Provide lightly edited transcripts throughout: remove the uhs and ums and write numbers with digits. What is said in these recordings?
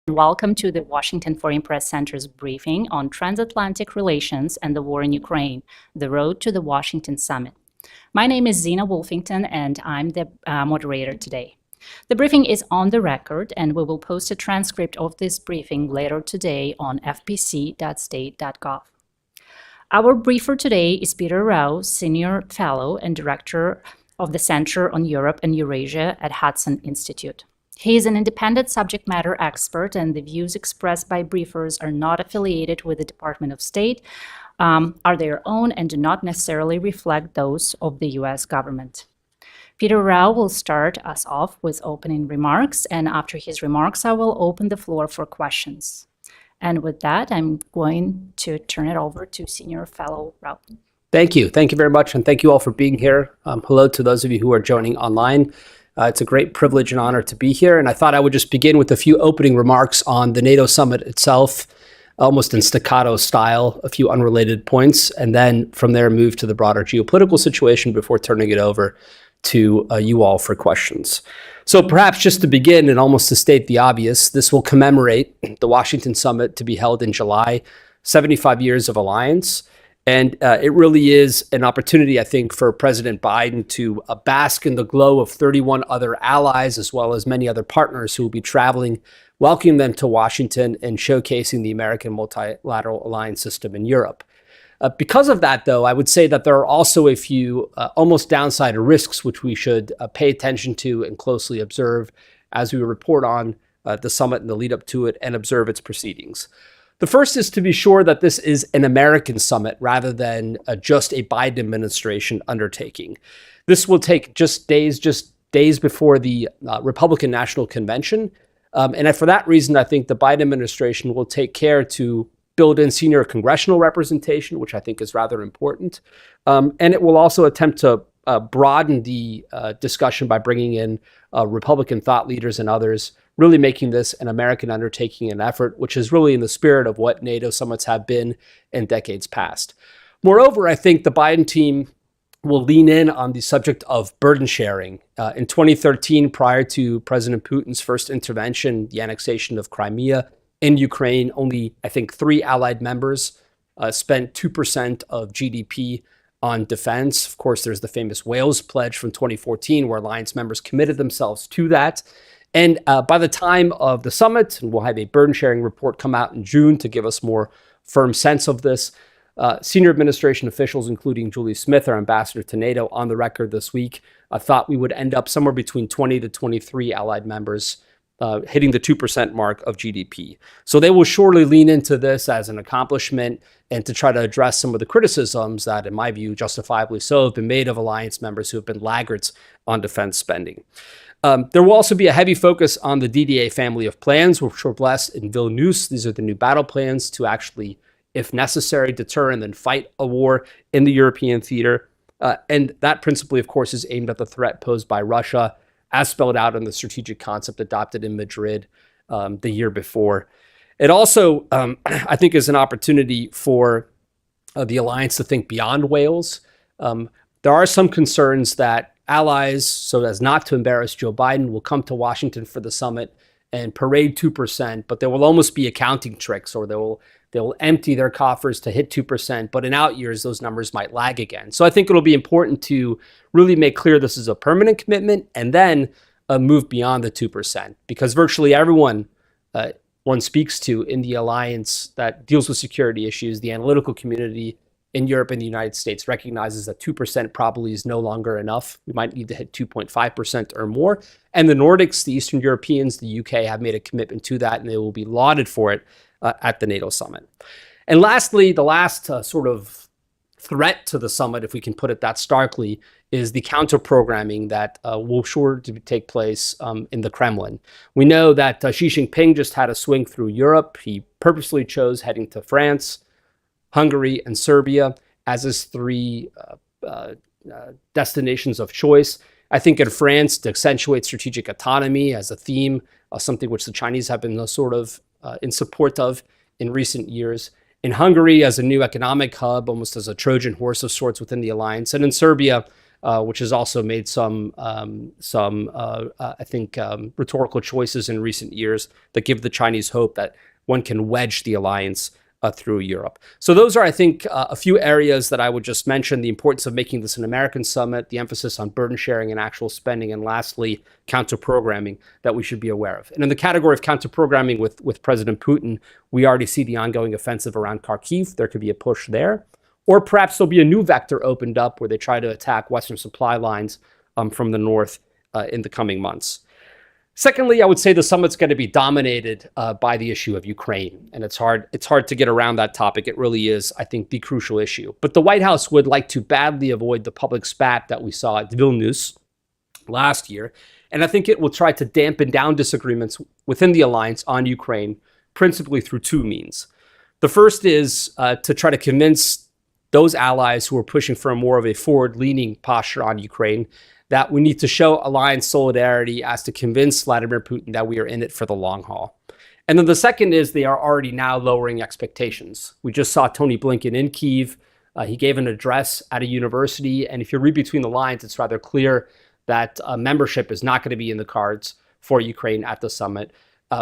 Welcome to the Washington Foreign Press Center's briefing on transatlantic relations and the war in Ukraine, the road to the Washington Summit. My name is Zina Wolfington, and I'm the moderator today. The briefing is on the record, and we will post a transcript of this briefing later today on fpc.state.gov. Our briefer today is Peter Rao, Senior Fellow and Director of the Center on Europe and Eurasia at Hudson Institute. He is an independent subject matter expert, and the views expressed by briefers are not affiliated with the Department of State, are their own, and do not necessarily reflect those of the U.S. government. Peter Rao will start us off with opening remarks, and after his remarks, I will open the floor for questions. And with that, I'm going to turn it over to Senior Fellow Rao. Thank you. Thank you very much, and thank you all for being here. Hello to those of you who are joining online. It's a great privilege and honor to be here, and I thought I would just begin with a few opening remarks on the NATO Summit itself, almost in staccato style, a few unrelated points, and then from there move to the broader geopolitical situation before turning it over to you all for questions. So perhaps just to begin and almost to state the obvious, this will commemorate the Washington Summit to be held in July, 75 years of alliance. And it really is an opportunity, I think, for President Biden to bask in the glow of 31 other allies, as well as many other partners who will be traveling, welcoming them to Washington and showcasing the American multilateral alliance system in Europe. Because of that, though, I would say that there are also a few almost downside risks which we should pay attention to and closely observe as we report on the summit and the lead up to it and observe its proceedings. The first is to be sure that this is an American summit rather than just a Biden administration undertaking. This will take just days before the Republican National Convention. And for that reason, I think the Biden administration will take care to build in senior congressional representation, which I think is rather important. And it will also attempt to broaden the discussion by bringing in Republican thought leaders and others, really making this an American undertaking and effort, which is really in the spirit of what NATO summits have been in decades past. Moreover, I think the Biden team will lean in on the subject of burden sharing. In 2013, prior to President Putin's first intervention, the annexation of Crimea in Ukraine, only, I think, 3 allied members spent 2% of GDP on defense. Of course, there's the famous Wales Pledge from 2014, where alliance members committed themselves to that. And by the time of the summit, and we'll have a burden sharing report come out in June to give us more firm sense of this, senior administration officials, including Julie Smith, our ambassador to NATO, on the record this week, thought we would end up somewhere between 20 to 23 allied members hitting the 2% mark of GDP. So they will surely lean into this as an accomplishment and to try to address some of the criticisms that, in my view, justifiably so, have been made of alliance members who have been laggards on defense spending. There will also be a heavy focus on the DDA family of plans, which were blessed in Vilnius. These are the new battle plans to actually, if necessary, deter and then fight a war in the European theater. And that principally, of course, is aimed at the threat posed by Russia, as spelled out in the strategic concept adopted in Madrid the year before. It also, I think, is an opportunity for the alliance to think beyond Wales. There are some concerns that allies, so as not to embarrass Joe Biden, will come to Washington for the summit and parade 2%, but there will almost be accounting tricks, or they will empty their coffers to hit 2%, but in out years, those numbers might lag again. So I think it'll be important to really make clear this is a permanent commitment and then move beyond the 2%, because virtually everyone one speaks to in the alliance that deals with security issues, the analytical community in Europe and the United States, recognizes that 2% probably is no longer enough. We might need to hit 2.5% or more. And the Nordics, the Eastern Europeans, the UK have made a commitment to that, and they will be lauded for it at the NATO Summit. And lastly, the last sort of threat to the summit, if we can put it that starkly, is the counter-programming that will sure to take place in the Kremlin. We know that Xi Jinping just had a swing through Europe. He purposely chose heading to France, Hungary, and Serbia as his 3 destinations of choice. I think in France, to accentuate strategic autonomy as a theme, something which the Chinese have been sort of in support of in recent years. In Hungary, as a new economic hub, almost as a Trojan horse of sorts within the alliance. And in Serbia, which has also made some I think, rhetorical choices in recent years that give the Chinese hope that one can wedge the alliance through Europe. So those are, I think, a few areas that I would just mention: the importance of making this an American summit, the emphasis on burden sharing and actual spending, and lastly, counter-programming that we should be aware of. And in the category of counter-programming with President Putin, we already see the ongoing offensive around Kharkiv. There could be a push there. Or perhaps there'll be a new vector opened up where they try to attack Western supply lines from the north in the coming months. Secondly, I would say the summit's going to be dominated by the issue of Ukraine. And it's hard to get around that topic. It really is, I think, the crucial issue. But the White House would like to badly avoid the public spat that we saw at Vilnius last year. And I think it will try to dampen down disagreements within the alliance on Ukraine, principally through two means. The first is to try to convince those allies who are pushing for more of a forward-leaning posture on Ukraine that we need to show alliance solidarity as to convince Vladimir Putin that we are in it for the long haul. And then the second is they are already now lowering expectations. We just saw Tony Blinken in Kyiv. He gave an address at a university. And if you read between the lines, it's rather clear that membership is not going to be in the cards for Ukraine at the summit.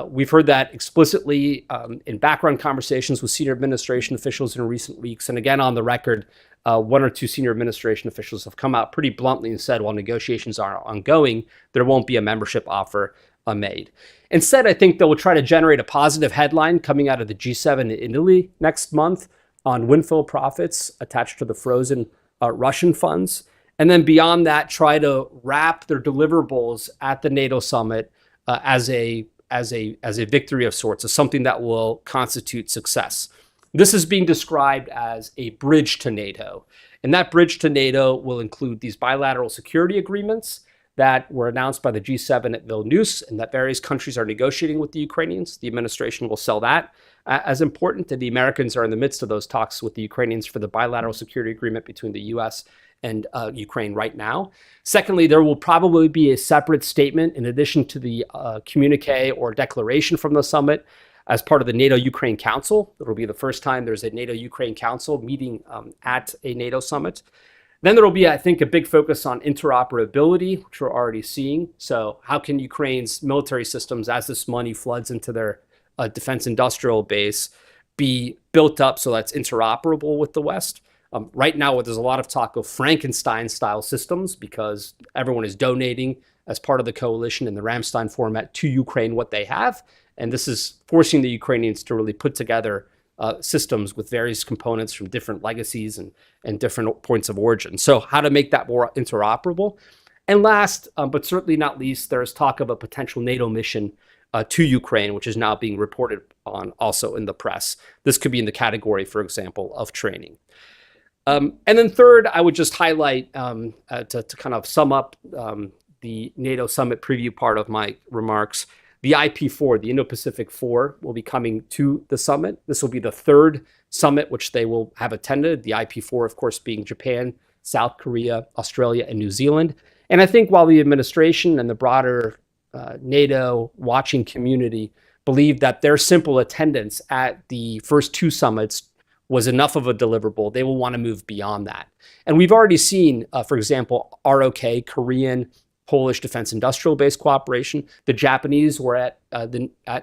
We've heard that explicitly in background conversations with senior administration officials in recent weeks. And again, on the record, one or two senior administration officials have come out pretty bluntly and said, while negotiations are ongoing, there won't be a membership offer made. Instead, I think they will try to generate a positive headline coming out of the G7 in Italy next month on windfall profits attached to the frozen Russian funds. And then beyond that, try to wrap their deliverables at the NATO summit as a victory of sorts, as something that will constitute success. This is being described as a bridge to NATO. And that bridge to NATO will include these bilateral security agreements that were announced by the G7 at Vilnius and that various countries are negotiating with the Ukrainians. The administration will sell that as important, and the Americans are in the midst of those talks with the Ukrainians for the bilateral security agreement between the US and Ukraine right now. Secondly, there will probably be a separate statement in addition to the communique or declaration from the summit as part of the NATO-Ukraine Council. It'll be the first time there's a NATO-Ukraine Council meeting at a NATO summit. Then there will be, I think, a big focus on interoperability, which we're already seeing. So how can Ukraine's military systems, as this money floods into their defense industrial base, be built up so that's interoperable with the West? Right now, there's a lot of talk of Frankenstein-style systems because everyone is donating as part of the coalition in the Ramstein format to Ukraine what they have. And this is forcing the Ukrainians to really put together systems with various components from different legacies and different points of origin. So how to make that more interoperable. And last, but certainly not least, there's talk of a potential NATO mission to Ukraine, which is now being reported on also in the press. This could be in the category, for example, of training. And then third, I would just highlight to kind of sum up the NATO summit preview part of my remarks. The IP4, the Indo-Pacific 4, will be coming to the summit. This will be the third summit which they will have attended. The IP4, of course, being Japan, South Korea, Australia, and New Zealand. And I think while the administration and the broader NATO watching community believe that their simple attendance at the first two summits was enough of a deliverable, they will want to move beyond that. And we've already seen, for example, ROK, Korean, Polish defense industrial base cooperation. The Japanese were at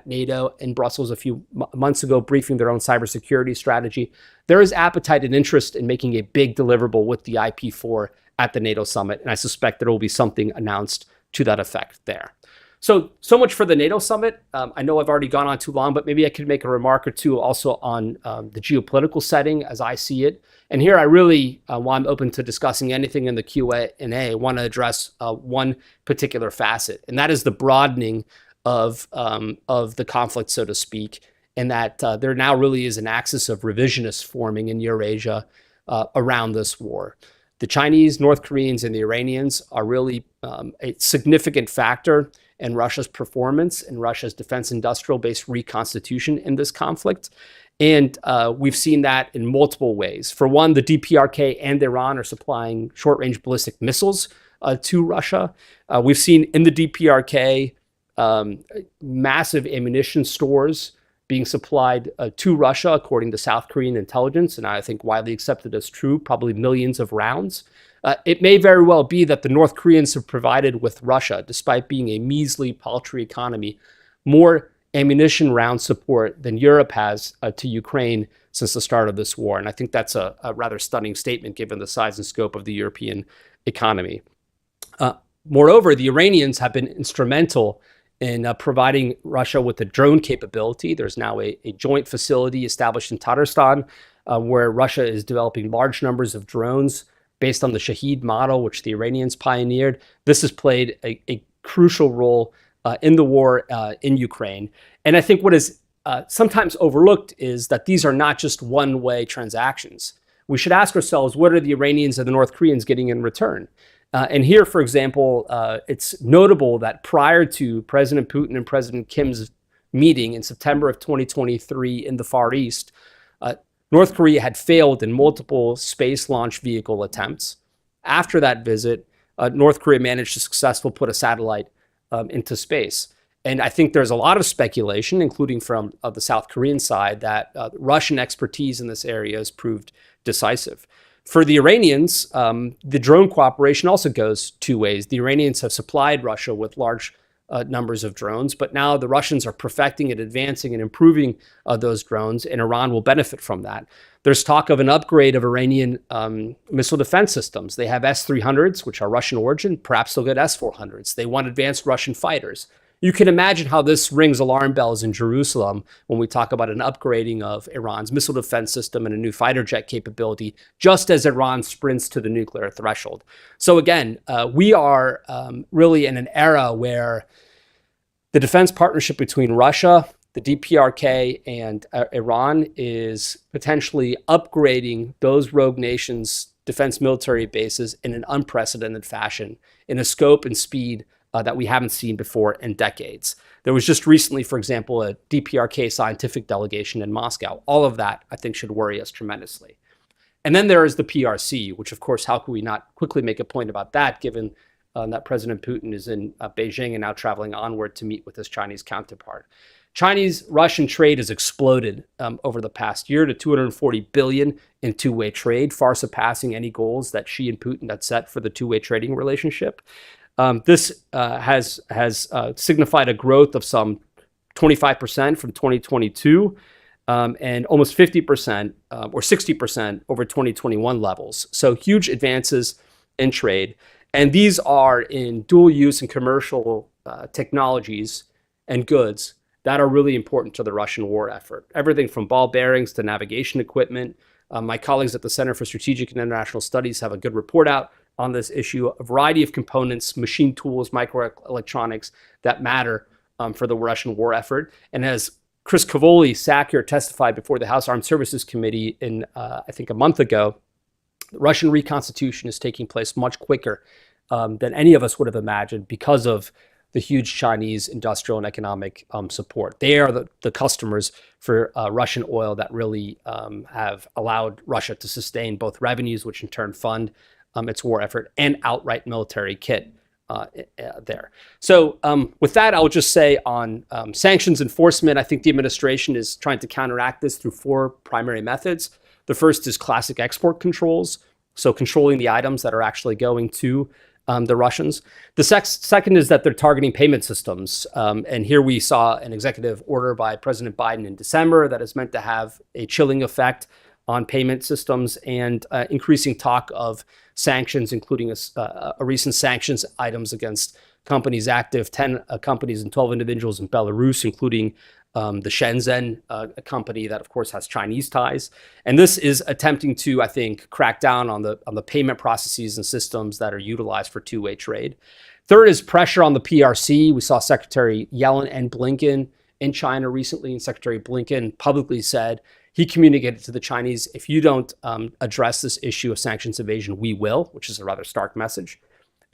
NATO in Brussels a few months ago, briefing their own cybersecurity strategy. There is appetite and interest in making a big deliverable with the IP4 at the NATO summit, and I suspect there will be something announced to that effect there. So much for the NATO summit. I know I've already gone on too long, but maybe I could make a remark or two also on the geopolitical setting as I see it. And here I really, while I'm open to discussing anything in the Q&A, want to address one particular facet, and that is the broadening of the conflict, so to speak, and that there now really is an axis of revisionists forming in Eurasia around this war. The Chinese, North Koreans, and the Iranians are really a significant factor in Russia's performance and Russia's defense industrial base reconstitution in this conflict. And we've seen that in multiple ways. For one, the DPRK and Iran are supplying short-range ballistic missiles to Russia. We've seen in the DPRK massive ammunition stores being supplied to Russia, according to South Korean intelligence, and I think widely accepted as true, probably millions of rounds. It may very well be that the North Koreans have provided with Russia, despite being a measly, paltry economy, more ammunition round support than Europe has to Ukraine since the start of this war. And I think that's a rather stunning statement given the size and scope of the European economy. Moreover, the Iranians have been instrumental in providing Russia with a drone capability. There's now a joint facility established in Tatarstan where Russia is developing large numbers of drones based on the Shahed model, which the Iranians pioneered. This has played a crucial role in the war in Ukraine. And I think what is sometimes overlooked is that these are not just one-way transactions. We should ask ourselves, what are the Iranians and the North Koreans getting in return? And here, for example, it's notable that prior to President Putin and President Kim's meeting in September of 2023 in the Far East, North Korea had failed in multiple space launch vehicle attempts. After that visit, North Korea managed to successfully put a satellite into space. And I think there's a lot of speculation, including from the South Korean side, that Russian expertise in this area has proved decisive. For the Iranians, the drone cooperation also goes two ways. The Iranians have supplied Russia with large numbers of drones, but now the Russians are perfecting and advancing and improving those drones, and Iran will benefit from that. There's talk of an upgrade of Iranian missile defense systems. They have S-300s, which are Russian origin. Perhaps they'll get S-400s. They want advanced Russian fighters. You can imagine how this rings alarm bells in Jerusalem when we talk about an upgrading of Iran's missile defense system and a new fighter jet capability, just as Iran sprints to the nuclear threshold. So again, we are really in an era where the defense partnership between Russia, the DPRK, and Iran is potentially upgrading those rogue nations' defense military bases in an unprecedented fashion, in a scope and speed that we haven't seen before in decades. There was just recently, for example, a DPRK scientific delegation in Moscow. All of that, I think, should worry us tremendously. And then there is the PRC, which, of course, how can we not quickly make a point about that, given that President Putin is in Beijing and now traveling onward to meet with his Chinese counterpart. Chinese-Russian trade has exploded over the past year to $240 billion in two-way trade, far surpassing any goals that Xi and Putin had set for the two-way trading relationship. This has signified a growth of some 25% from 2022 and almost 50% or 60% over 2021 levels. So huge advances in trade. And these are in dual use and commercial technologies and goods that are really important to the Russian war effort. Everything from ball bearings to navigation equipment. My colleagues at the Center for Strategic and International Studies have a good report out on this issue, a variety of components, machine tools, microelectronics that matter for the Russian war effort. And as Chris Cavoli, SACIR, testified before the House Armed Services Committee in, I think, a month ago, the Russian reconstitution is taking place much quicker than any of us would have imagined because of the huge Chinese industrial and economic support. They are the customers for Russian oil that really have allowed Russia to sustain both revenues, which in turn fund its war effort, and outright military kit there. So with that, I'll just say on sanctions enforcement, I think the administration is trying to counteract this through four primary methods. The first is classic export controls, so controlling the items that are actually going to the Russians. The second is that they're targeting payment systems. And here we saw an executive order by President Biden in December that is meant to have a chilling effect on payment systems and increasing talk of sanctions, including a recent sanctions items against companies active, 10 companies and 12 individuals in Belarus, including the Shenzhen company that, of course, has Chinese ties. And this is attempting to, I think, crack down on the payment processes and systems that are utilized for two-way trade. Third is pressure on the PRC. We saw Secretary Yellen and Blinken in China recently, and Secretary Blinken publicly said he communicated to the Chinese, if you don't address this issue of sanctions evasion, we will, which is a rather stark message.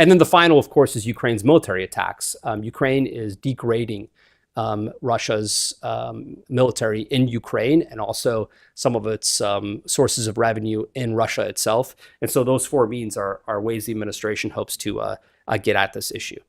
And then the final, of course, is Ukraine's military attacks. Ukraine is degrading Russia's military in Ukraine and also some of its sources of revenue in Russia itself. And so those four means are ways the administration hopes to get at this issue.